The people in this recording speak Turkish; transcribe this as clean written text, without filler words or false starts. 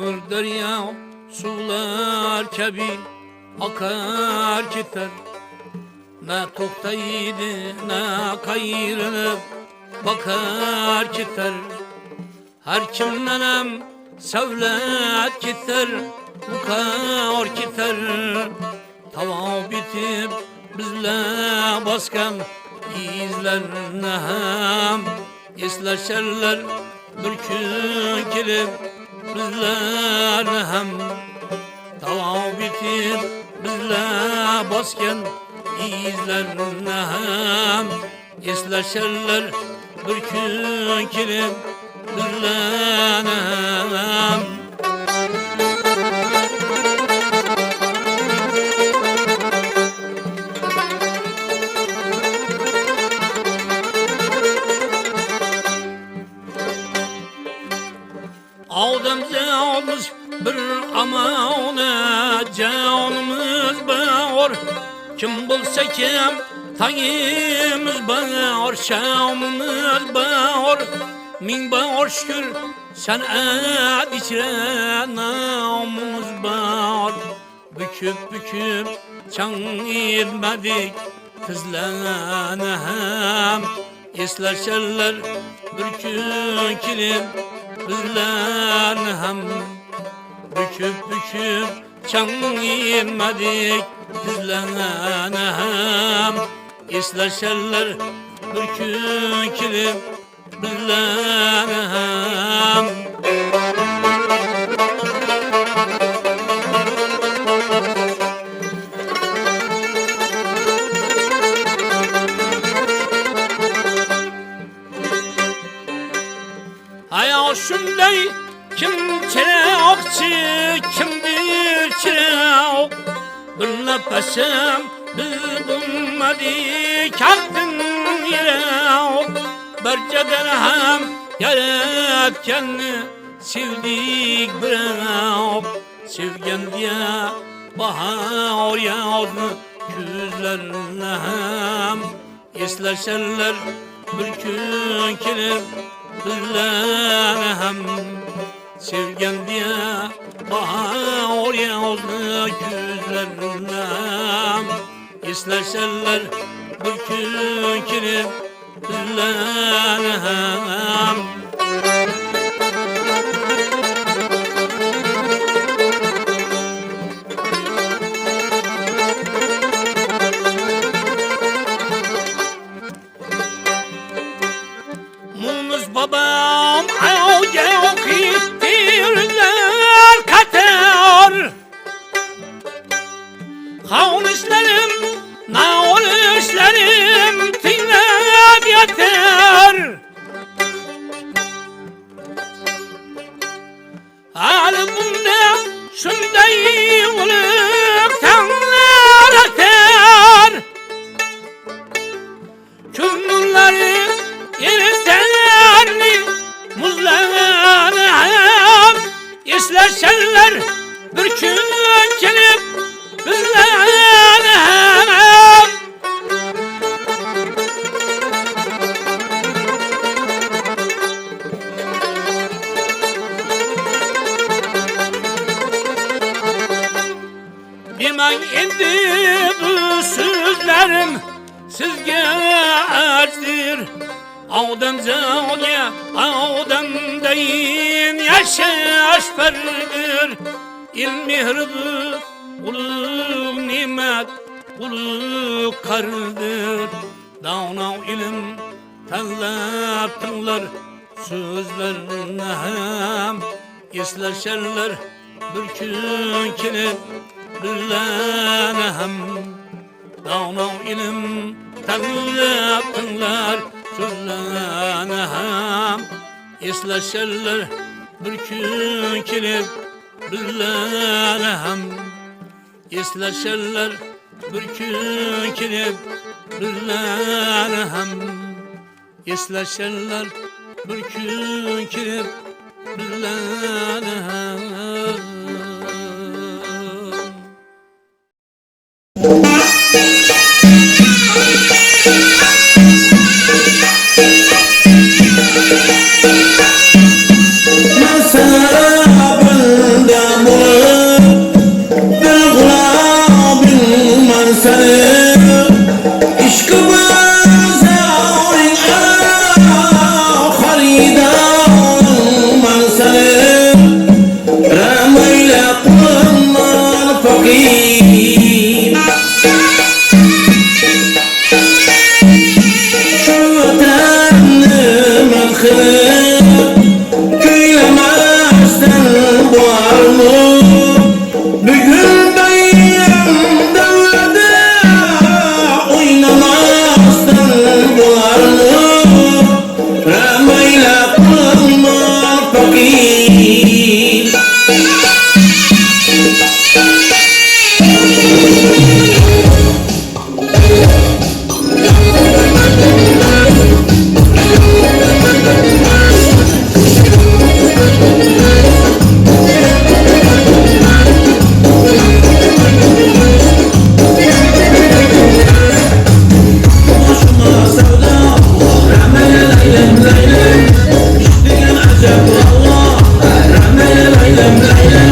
ömür derya sular kebi akar gider. Ne toktaydı ne kayrılıp bakar gider. Her kimlenem sevlet gider, bukar gider. Tava bitip bizle baskan izlerine hem esleşerler bir gün gelip bizlerine hem. Tava bitip bizle baskan izlerine hem esleşerler bir gün gelip bizlerine hem. Adem'de almış bir amanet canımız bağır. Kim bulsa kim tayimiz bağır, şamımız bağır. Min bağır şükür sen et içre namımız bağır. Büküp büküp çan ilmedik kızlarına hem eslerşerler bir gün kilip bizlerine hem. Büküp büküp çan ilmedik kızlarına hem eslerşerler bir gün kilip bizlerine hem. Hayat şunday kim çırakçı kimdir çırak. Bir nefesim biz bulmadık kalktın yürek. Berceden hem yaratkenni sevdik bırak. Sevgen diye bahar yağdı küzlerine hem eslerşerler bir gün gelip bizlerine hem. Sevgen diye bahar yağdı küzlerine hem eslerşerler bir gün gelip bizlerine hem. Munuz babam avge okuytirler katar. Havnişlerim, naolişlerim tinlep yeter. Hali bunda şunday olup tanlar atar. Kömürleri eriterli muzlarını hem eslerşerler bir gün gelip bizlerine hem. Bilmem indi bu sözlerim sizge acdır. Adem zâge, Adem deyin yaşaş ferdir. İlmi hırdı, ulu nimet, ulu kardır. Dağına ilim tellep tınlar sözlerine hem eslerşerler bir gün gelip bizlerine hem. Dağına ilim tellep tınlar sözlerine hem eslerşerler bir gün gelip bizlerine hem eslerşerler bir gün gelip bizlerine hem eslerşerler bir gün gelip bizlerine hem. Ömrüm